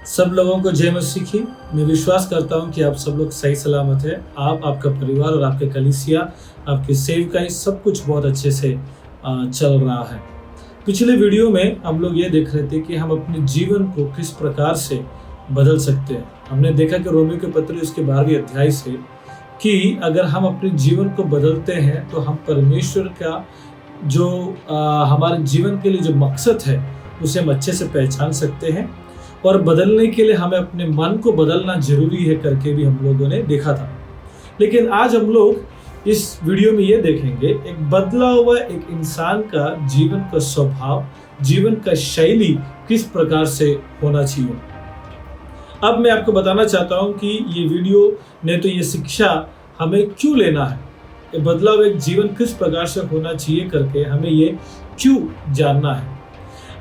सब लोगों को जय मसीह की। मैं विश्वास करता हूं कि आप सब लोग सही सलामत है। आप, आपका परिवार और आपके कलीसिया, आपकी सेवकाई सब कुछ बहुत अच्छे से चल रहा है। पिछले वीडियो में हम लोग ये देख रहे थे कि हम अपने जीवन को किस प्रकार से बदल सकते हैं। हमने देखा कि रोमियो के पत्र उसके 12वें अध्याय से कि अगर हम अपने जीवन को बदलते हैं तो हम परमेश्वर का जो हमारे जीवन के लिए जो मकसद है उसे हम अच्छे से पहचान सकते हैं। और बदलने के लिए हमें अपने मन को बदलना जरूरी है करके भी हम लोगों ने देखा था। लेकिन आज हम लोग इस वीडियो में ये देखेंगे एक बदला हुआ एक इंसान का जीवन का स्वभाव, जीवन का शैली किस प्रकार से होना चाहिए। अब मैं आपको बताना चाहता हूं कि ये वीडियो ने तो ये शिक्षा हमें क्यों लेना है, ये बदला हुआ एक जीवन किस प्रकार से होना चाहिए करके हमें ये क्यों जानना है।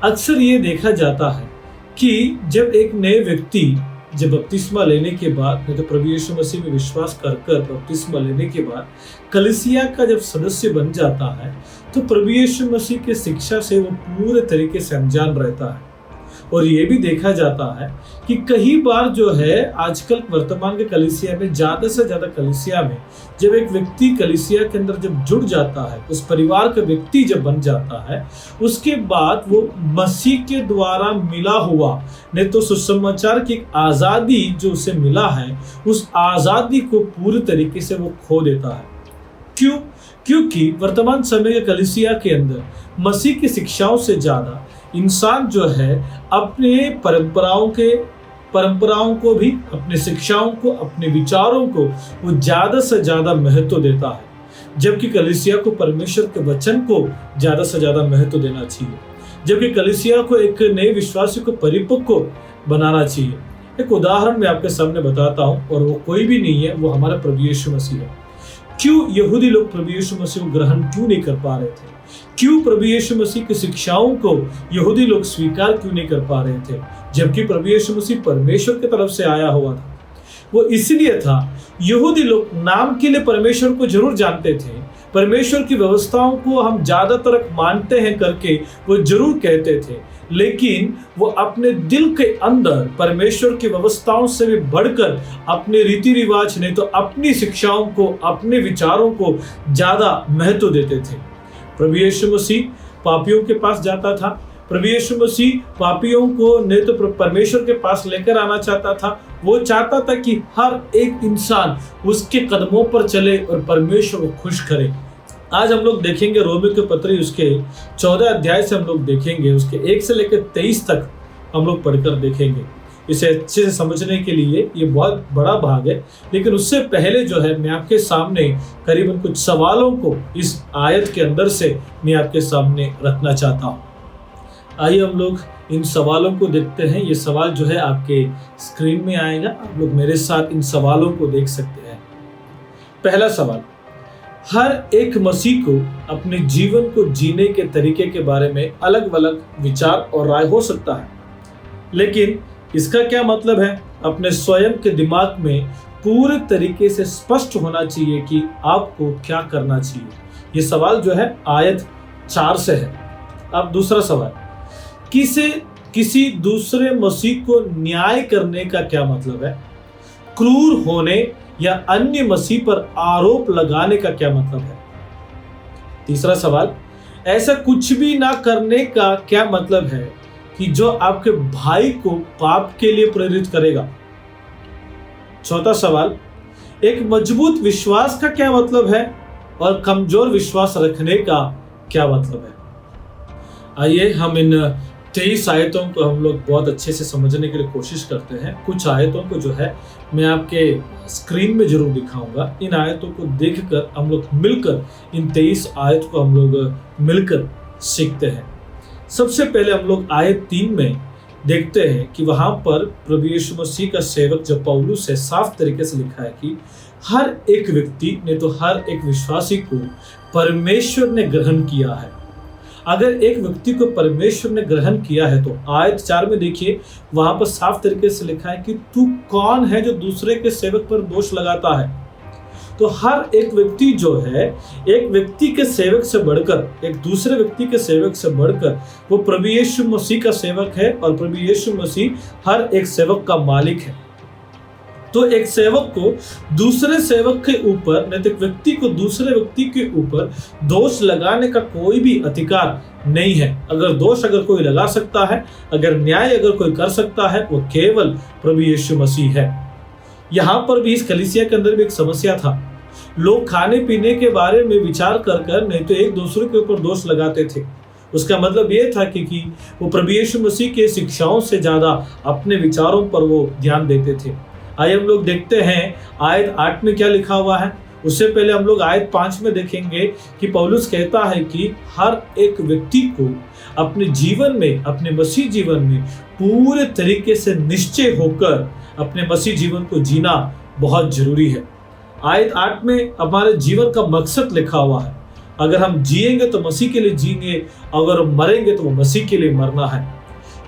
अक्सर ये देखा जाता है कि जब एक नए व्यक्ति जब बपतिस्मा लेने के बाद, नहीं तो प्रभु यीशु मसीह में विश्वास कर बपतिस्मा लेने के बाद कलीसिया का जब सदस्य बन जाता है तो प्रभु यीशु मसीह के शिक्षा से वो पूरे तरीके से अनजान रहता है। और ये भी देखा जाता है कि कई बार जो है आजकल वर्तमान के कलीसिया में, ज़्यादा से ज़्यादा कलीसिया में जब एक व्यक्ति कलीसिया के अंदर जब जुड़ जाता है, उस परिवार का व्यक्ति जब बन जाता है, उसके बाद वो मसीह के द्वारा मिला हुआ नहीं तो सुसमाचार की आज़ादी जो उसे मिला है, उस आज़ादी को पूरी तरीके से वो खो देता है। क्यों? क्योंकि वर्तमान समय के कलीसिया के अंदर मसीह की शिक्षाओं से ज़्यादा इंसान जो है अपने परंपराओं को भी, अपने शिक्षाओं को, अपने विचारों को वो ज़्यादा से ज़्यादा महत्व देता है, जबकि कलीसिया को परमेश्वर के वचन को ज़्यादा से ज़्यादा महत्व देना चाहिए, जबकि कलीसिया को एक नए विश्वासी को परिपक्व बनाना चाहिए। एक उदाहरण मैं आपके सामने बताता हूँ और वो कोई भी नहीं है, वो हमारा प्रभु यीशु मसीह है। क्यों यहूदी लोग प्रभु यीशु मसीह को ग्रहण क्यों नहीं कर पा रहे थे? क्यों प्रभु यीशु मसीह की शिक्षाओं को यहूदी लोग स्वीकार क्यों नहीं कर पा रहे थे, जबकि प्रभु यीशु मसीह परमेश्वर की तरफ से आया हुआ था? वो इसलिए था, यहूदी लोग नाम के लिए परमेश्वर को जरूर जानते थे, परमेश्वर की व्यवस्थाओं को हम ज्यादातर मानते हैं करके वो जरूर कहते थे, लेकिन वो अपने दिल के अंदर परमेश्वर की व्यवस्थाओं से भी बढ़कर अपने रीति रिवाज नहीं तो अपनी शिक्षाओं को, अपने विचारों को ज्यादा महत्व देते थे। प्रभु यीशु मसीह पापियों के पास जाता था, प्रभु यीशु मसीह पापियों को नहीं तो परमेश्वर के पास लेकर आना चाहता था। वो चाहता था कि हर एक इंसान उसके कदमों पर चले और परमेश्वर को खुश करे। आज हम लोग देखेंगे रोमियो के पत्र उसके 14 अध्याय से हम लोग देखेंगे, उसके 1 से लेकर 23 तक हम लोग पढ़कर देखेंगे। इसे अच्छे से समझने के लिए ये बहुत बड़ा भाग है, लेकिन उससे पहले जो है मैं आपके सामने करीबन कुछ सवालों को इस आयत के अंदर से मैं आपके सामने रखना चाहता हूँ। आइए हम लोग इन सवालों को देखते हैं। ये सवाल जो है आपके स्क्रीन में आएगा, आप लोग मेरे साथ इन सवालों को देख सकते हैं। पहला सवाल, हर एक मसीह को अपने जीवन को जीने के तरीके के बारे में अलग अलग विचार और राय हो सकता है, लेकिन इसका क्या मतलब है? अपने स्वयं के दिमाग में पूरे तरीके से स्पष्ट होना चाहिए कि आपको क्या करना चाहिए। ये सवाल जो है आयत 4 से है। अब दूसरा सवाल, किसी दूसरे मसीह को न्याय करने का क्या मतलब है? क्रूर होने या अन्य मसीह पर आरोप लगाने का क्या मतलब है? तीसरा सवाल, ऐसा कुछ भी ना करने का क्या मतलब है कि जो आपके भाई को पाप के लिए प्रेरित करेगा? चौथा सवाल, एक मजबूत विश्वास का क्या मतलब है और कमजोर विश्वास रखने का क्या मतलब है? आइए हम इन 23 आयतों को हम लोग बहुत अच्छे से समझने के लिए कोशिश करते हैं। कुछ आयतों को जो है मैं आपके स्क्रीन में जरूर दिखाऊंगा। इन आयतों को देखकर हम लोग मिलकर इन 23 आयत को हम लोग मिलकर सीखते हैं। सबसे पहले हम लोग आयत 3 में देखते हैं कि वहां पर प्रभु यीशु मसीह का सेवक जब पौलुस है साफ तरीके से लिखा है कि हर एक व्यक्ति ने तो हर एक विश्वासी को परमेश्वर ने ग्रहण किया है। अगर एक व्यक्ति को परमेश्वर ने ग्रहण किया है तो आयत 4 में देखिए, वहां पर साफ तरीके से लिखा है कि तू कौन है जो दूसरे के सेवक पर दोष लगाता है? तो हर एक व्यक्ति जो है, एक व्यक्ति के सेवक से बढ़कर, एक दूसरे व्यक्ति के सेवक से बढ़कर वो प्रभु यीशु मसीह का सेवक है और प्रभु यीशु मसीह हर एक सेवक का मालिक है। तो एक सेवक को दूसरे सेवक के ऊपर, नैतिक व्यक्ति को दूसरे व्यक्ति के ऊपर दोष लगाने का कोई भी अधिकार नहीं है। अगर दोष अगर कोई लगा सकता है, अगर न्याय अगर कोई कर सकता है, वो केवल प्रभु यीशु मसीह है। यहाँ पर भी इस कलीसिया के अंदर भी एक समस्या था। लोग खाने पीने के बारे में विचार कर नहीं तो एक दूसरे के ऊपर दोष लगाते थे। उसका मतलब ये था कि वो प्रभु यीशु मसीह के शिक्षाओं से ज्यादा अपने विचारों पर वो ध्यान देते थे। आइए हम लोग देखते हैं आयत 8 में क्या लिखा हुआ है। उससे पहले हम लोग आयत 5 में देखेंगे कि पौलुस कहता है कि हर एक व्यक्ति को अपने जीवन में, अपने मसीह जीवन में पूरे तरीके से निश्चय होकर अपने मसीह जीवन को जीना बहुत जरूरी है। आयत 8 में हमारे जीवन का मकसद लिखा हुआ है। अगर हम जिएंगे तो मसीह के लिए जिएंगे, अगर हम मरेंगे तो वो मसीह के लिए मरना है।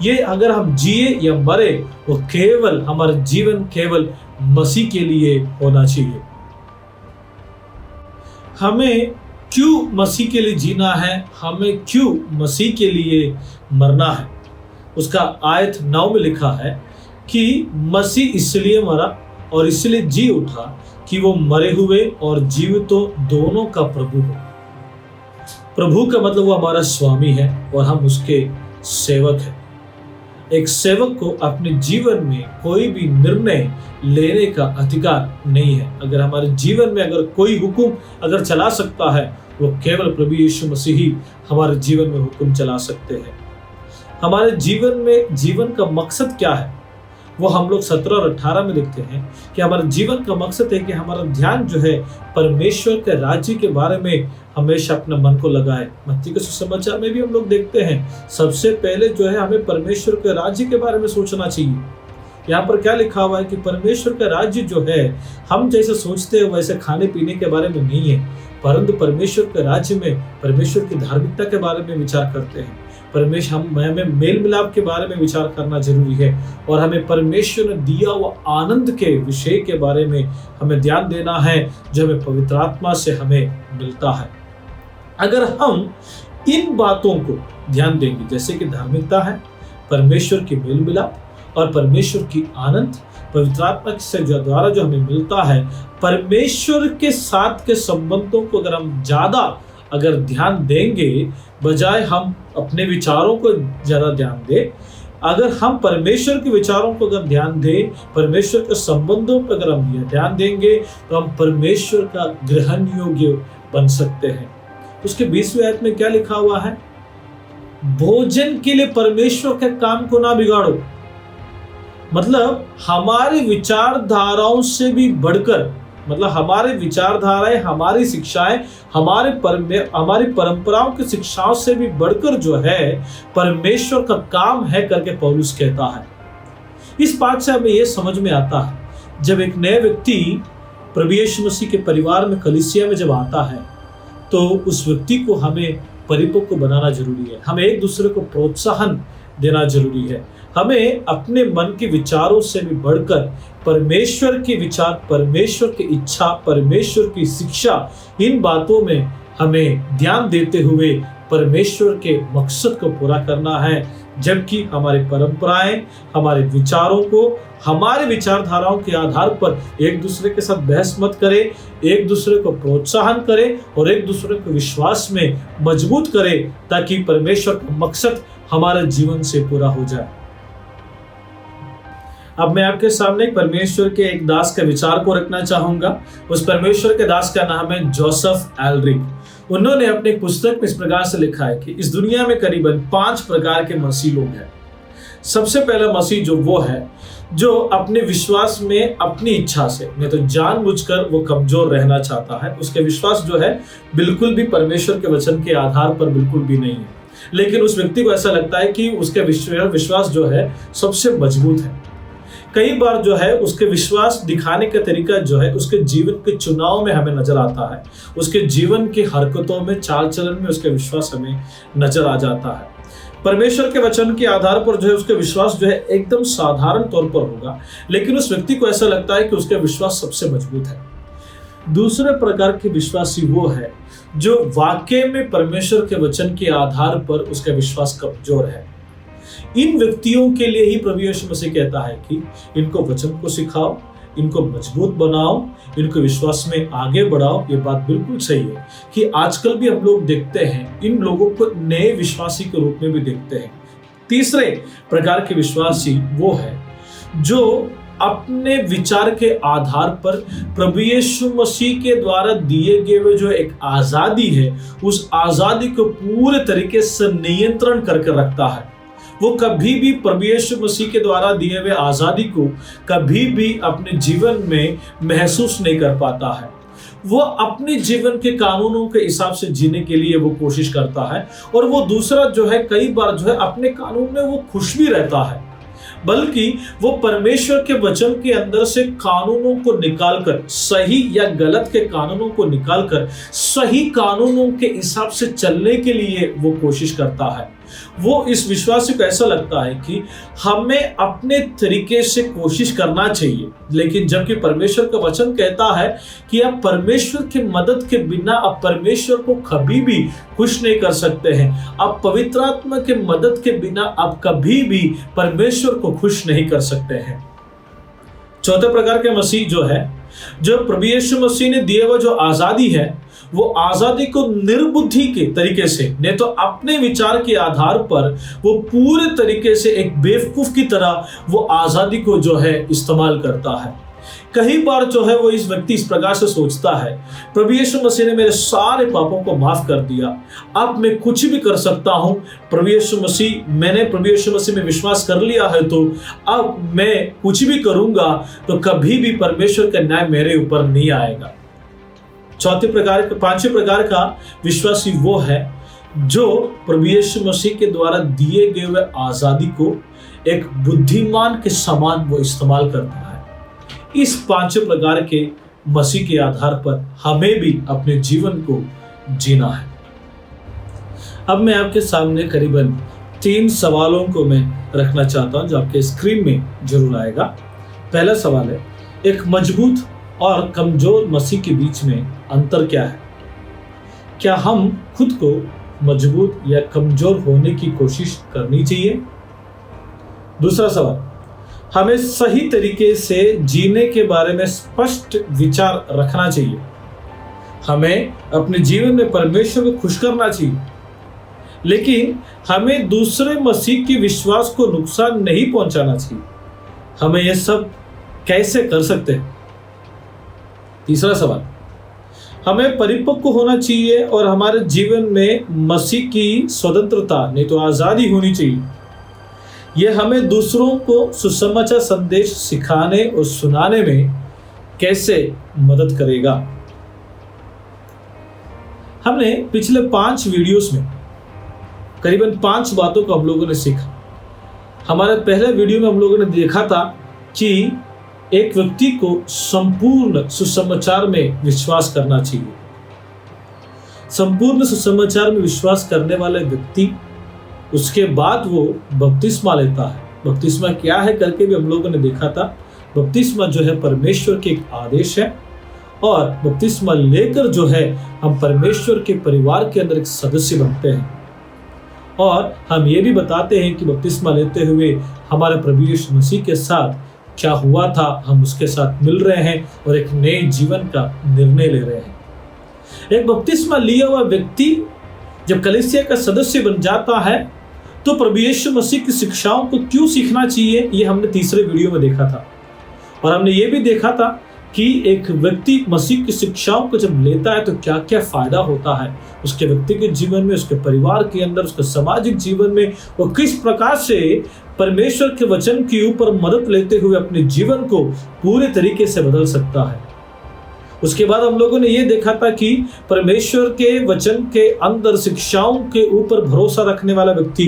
ये अगर हम जिए या मरे, वो केवल हमारा जीवन केवल मसीह के लिए होना चाहिए। हमें क्यों मसीह के लिए जीना है, हमें क्यों मसीह के लिए मरना है, उसका आयत 9 में लिखा है कि मसीह इसलिए मरा और इसलिए जी उठा कि वो मरे हुए और जीवितों दोनों का प्रभु हो। प्रभु का मतलब वो हमारा स्वामी है और हम उसके सेवक हैं। एक सेवक को अपने जीवन में कोई भी निर्णय लेने का अधिकार नहीं है। अगर हमारे जीवन में अगर कोई हुक्म अगर चला सकता है, वो केवल प्रभु यीशु मसीह ही हमारे जीवन में हुक्म चला सकते हैं। हमारे जीवन में जीवन का मकसद क्या है, वो हम लोग 17 और 18 में देखते हैं कि हमारे जीवन का मकसद है कि हमारा ध्यान जो है परमेश्वर के राज्य के बारे में हमेशा अपने मन को लगाए। मत्ती के सुसमाचार में भी हम लोग देखते हैं सबसे पहले जो है हमें परमेश्वर के राज्य के बारे में सोचना चाहिए। यहाँ पर क्या लिखा हुआ है कि परमेश्वर का राज्य जो है हम जैसे सोचते हैं वैसे खाने पीने के बारे में नहीं है, परंतु परमेश्वर के राज्य में परमेश्वर की धार्मिकता के बारे में विचार करते हैं। हमें मेल मिलाप के बारे में विचार करना जरूरी है और हमें परमेश्वर ने दिया हुआ आनंद के विषय के बारे में हमें ध्यान देना है जो हमें पवित्र आत्मा से हमें मिलता है। अगर हम इन बातों को ध्यान देंगे, जैसे कि धार्मिकता है, परमेश्वर की मेल मिलाप और परमेश्वर की आनंद, पवित्र आत्मा से द्वारा जो हमें मिलता है, परमेश्वर के साथ के संबंधों को अगर हम ज्यादा अगर ध्यान देंगे, बजाय हम अपने विचारों को ज्यादा ध्यान दें, अगर हम परमेश्वर के विचारों को अगर ध्यान दें, परमेश्वर के संबंधों पर अगर हम ध्यान देंगे, तो हम परमेश्वर का ग्रहण योग्य बन सकते हैं। उसके 20वें आयत में क्या लिखा हुआ है, भोजन के लिए परमेश्वर के काम को ना बिगाड़ो। मतलब हमारी विचारधाराओं से भी बढ़कर, मतलब हमारे विचारधाराएं, हमारी शिक्षाएं, हमारी परंपराओं की शिक्षाओं से भी बढ़कर जो है परमेश्वर का काम है करके पौलुस कहता है। इस बात से हमें यह समझ में आता है, जब एक नए व्यक्ति प्रभु यीशु मसीह के परिवार में, कलीसिया में जब आता है, तो उस व्यक्ति को हमें परिपक्व बनाना जरूरी है। हमें एक दूसरे को प्रोत्साहन देना जरूरी है। हमें अपने मन के विचारों से भी बढ़कर परमेश्वर के विचार, परमेश्वर की इच्छा, परमेश्वर की शिक्षा, इन बातों में हमें ध्यान देते हुए परमेश्वर के मकसद को पूरा करना है। जबकि हमारी परंपराएं, हमारे विचारों को, हमारे विचारधाराओं के आधार पर एक दूसरे के साथ बहस मत करें, एक दूसरे को प्रोत्साहन करें और एक दूसरे को विश्वास में मजबूत करें, ताकि परमेश्वर का मकसद हमारे जीवन से पूरा हो जाए। अब मैं आपके सामने परमेश्वर के एक दास के विचार को रखना चाहूंगा। उस परमेश्वर के दास का नाम है जोसेफ एल्रिक। उन्होंने अपने पुस्तक में इस प्रकार से लिखा है कि इस दुनिया में करीबन 5 प्रकार के मसीह लोग हैं। सबसे पहला मसीह जो वो है जो अपने विश्वास में अपनी इच्छा से, नहीं तो जानबूझकर वो कमजोर रहना चाहता है। उसके विश्वास जो है बिल्कुल भी परमेश्वर के वचन के आधार पर बिल्कुल भी नहीं है, लेकिन उस व्यक्ति को ऐसा लगता है कि उसके विश्वास जो है सबसे मजबूत है। कई बार जो है उसके विश्वास दिखाने का तरीका जो है उसके जीवन के चुनाव में हमें नजर आता है, उसके जीवन की हरकतों में, चाल चलन में उसके विश्वास हमें नजर आ जाता है। परमेश्वर के वचन के आधार पर जो है उसके विश्वास जो है एकदम साधारण तौर पर होगा, लेकिन उस व्यक्ति को ऐसा लगता है कि उसका विश्वास सबसे मजबूत है। दूसरे प्रकार के विश्वासी वो है जो वाकई में परमेश्वर के वचन के आधार पर उसका विश्वास कमजोर है। इन व्यक्तियों के लिए ही प्रभु यीशु मसीह कहता है कि इनको वचन को सिखाओ, इनको मजबूत बनाओ, इनको विश्वास में आगे बढ़ाओ। ये बात बिल्कुल सही है कि आजकल भी हम लोग देखते हैं, इन लोगों को नए विश्वासी के रूप में भी देखते हैं। तीसरे प्रकार के विश्वासी वो है जो अपने विचार के आधार पर प्रभु यीशु मसीह के द्वारा दिए गए हुए जो एक आजादी है, उस आजादी को पूरे तरीके से नियंत्रण करके रखता है। वो कभी भी प्रभु यीशु मसीह के द्वारा दिए हुए आजादी को कभी भी अपने जीवन में महसूस नहीं कर पाता है। वो अपने जीवन के कानूनों के हिसाब से जीने के लिए वो कोशिश करता है, और वो दूसरा जो है कई बार जो है अपने कानून में वो खुश भी रहता है, बल्कि वो परमेश्वर के वचन के अंदर से कानूनों को निकालकर, सही या गलत के कानूनों को निकालकर सही कानूनों के हिसाब से चलने के लिए वो कोशिश करता है। वो इस विश्वासी को ऐसा लगता है कि हमें अपने तरीके से कोशिश करना चाहिए, लेकिन जबकि परमेश्वर का वचन कहता है कि आप परमेश्वर की मदद के बिना आप परमेश्वर को कभी भी खुश नहीं कर सकते हैं। आप पवित्र आत्मा के मदद के बिना आप कभी भी परमेश्वर को खुश नहीं कर सकते हैं। चौथे प्रकार के मसीह जो है, जो प्रभु यीशु मसीह ने दिए हुआ जो आजादी है, वो आजादी को निर्बुद्धि के तरीके से, नहीं तो अपने विचार के आधार पर वो पूरे तरीके से एक बेवकूफ की तरह वो आजादी को जो है इस्तेमाल करता है। कई बार जो है वो इस व्यक्ति इस प्रकार से सोचता है, प्रभु यीशु मसीह ने मेरे सारे पापों को माफ कर दिया, अब मैं कुछ भी कर सकता हूं। मैंने प्रभु यीशु मसीह में विश्वास कर लिया है, तो अब मैं कुछ भी करूंगा तो कभी भी परमेश्वर का न्याय मेरे ऊपर नहीं आएगा। पांचवें प्रकार का विश्वासी वो है जो प्रभु यीशु मसीह के द्वारा दिए गए हुए आजादी को एक बुद्धिमान के समान वो इस्तेमाल करता है। इस पांचों प्रकार के मसीह के आधार पर हमें भी अपने जीवन को जीना है। अब मैं आपके सामने करीबन 3 सवालों को मैं रखना चाहता हूं जो आपके स्क्रीन में जरूर आएगा। पहला सवाल है, एक मजबूत और कमजोर मसीह के बीच में अंतर क्या है? क्या हम खुद को मजबूत या कमजोर होने की कोशिश करनी चाहिए? दूसरा सवाल, हमें सही तरीके से जीने के बारे में स्पष्ट विचार रखना चाहिए। हमें अपने जीवन में परमेश्वर को खुश करना चाहिए, लेकिन हमें दूसरे मसीह के विश्वास को नुकसान नहीं पहुंचाना चाहिए। हमें यह सब कैसे कर सकते हैं? तीसरा सवाल, हमें परिपक्व होना चाहिए और हमारे जीवन में मसीह की स्वतंत्रता, नहीं तो आजादी होनी चाहिए। यह हमें दूसरों को सुसमाचार संदेश सिखाने और सुनाने में कैसे मदद करेगा? हमने पिछले 5 वीडियोस में करीबन 5 बातों को हम लोगों ने सीखा। हमारे पहले वीडियो में हम लोगों ने देखा था कि एक व्यक्ति को संपूर्ण सुसमाचार में विश्वास करना चाहिए। संपूर्ण सुसमाचार में विश्वास करने वाले व्यक्ति उसके बाद वो बपतिस्मा लेता है। बपतिस्मा क्या है करके भी हम लोगों ने देखा था। बपतिस्मा जो है परमेश्वर के एक आदेश है, और बपतिस्मा लेकर जो है हम परमेश्वर के परिवार के अंदर एक सदस्य बनते हैं। और हम ये भी बताते हैं कि बपतिस्मा लेते हुए हमारे प्रभु यीशु मसीह के साथ क्या हुआ था, हम उसके साथ मिल रहे हैं और एक नए जीवन का निर्णय ले रहे हैं। एक बपतिस्मा लिया हुआ व्यक्ति जब कलीसिया का सदस्य बन जाता है तो प्रभु यीशु मसीह की शिक्षाओं को क्यों सीखना चाहिए, ये हमने तीसरे वीडियो में देखा था। और हमने ये भी देखा था कि एक व्यक्ति मसीह की शिक्षाओं को जब लेता है तो क्या क्या फायदा होता है उसके व्यक्तिगत जीवन में, उसके परिवार के अंदर, उसके सामाजिक जीवन में, वो किस प्रकार से परमेश्वर के वचन के ऊपर मदद लेते हुए अपने जीवन को पूरे तरीके से बदल सकता है। उसके बाद हम लोगों ने ये देखा था कि परमेश्वर के वचन के अंदर शिक्षाओं के ऊपर भरोसा रखने वाला व्यक्ति,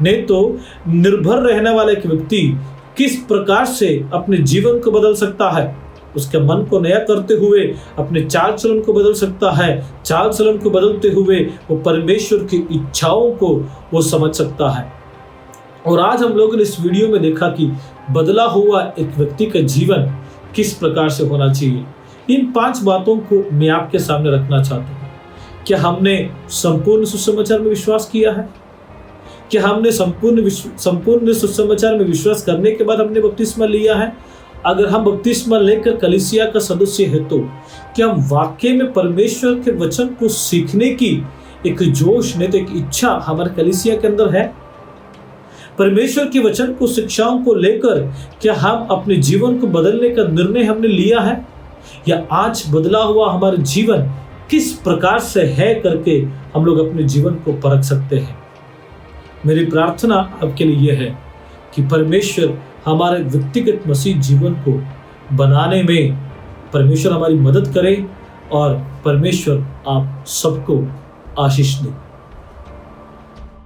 नहीं तो निर्भर रहने वाला एक व्यक्ति किस प्रकार से अपने जीवन को बदल सकता है। उसके मन को नया करते हुए अपने चाल चलन को बदल सकता है। चाल चलन को बदलते हुए वो परमेश्वर की इच्छाओं को वो समझ सकता है। और आज हम लोगों ने इस वीडियो में देखा कि बदला हुआ एक व्यक्ति का जीवन किस प्रकार से होना चाहिए। इन 5 बातों को मैं आपके सामने रखना चाहता हूँ। क्या हमने संपूर्ण सुसमाचार में विश्वास किया है? क्या हमने संपूर्ण सुसमाचार में विश्वास करने के बाद हमने बपतिस्मा लिया है? अगर हम बपतिस्मा लेकर कलीसिया का सदस्य है तो क्या हम वाकई में परमेश्वर के वचन को सीखने की एक जोश नहीं तो एक इच्छा हमारे कलीसिया के अंदर है? परमेश्वर के वचन को शिक्षाओं को लेकर क्या हम अपने जीवन को बदलने का निर्णय हमने लिया है? या आज बदला हुआ हमारा जीवन किस प्रकार से है करके हम लोग अपने जीवन को परख सकते हैं? मेरी प्रार्थना आपके लिए यह है कि परमेश्वर हमारे व्यक्तिगत मसीह जीवन को बनाने में परमेश्वर हमारी मदद करे और परमेश्वर आप सबको आशीष दे।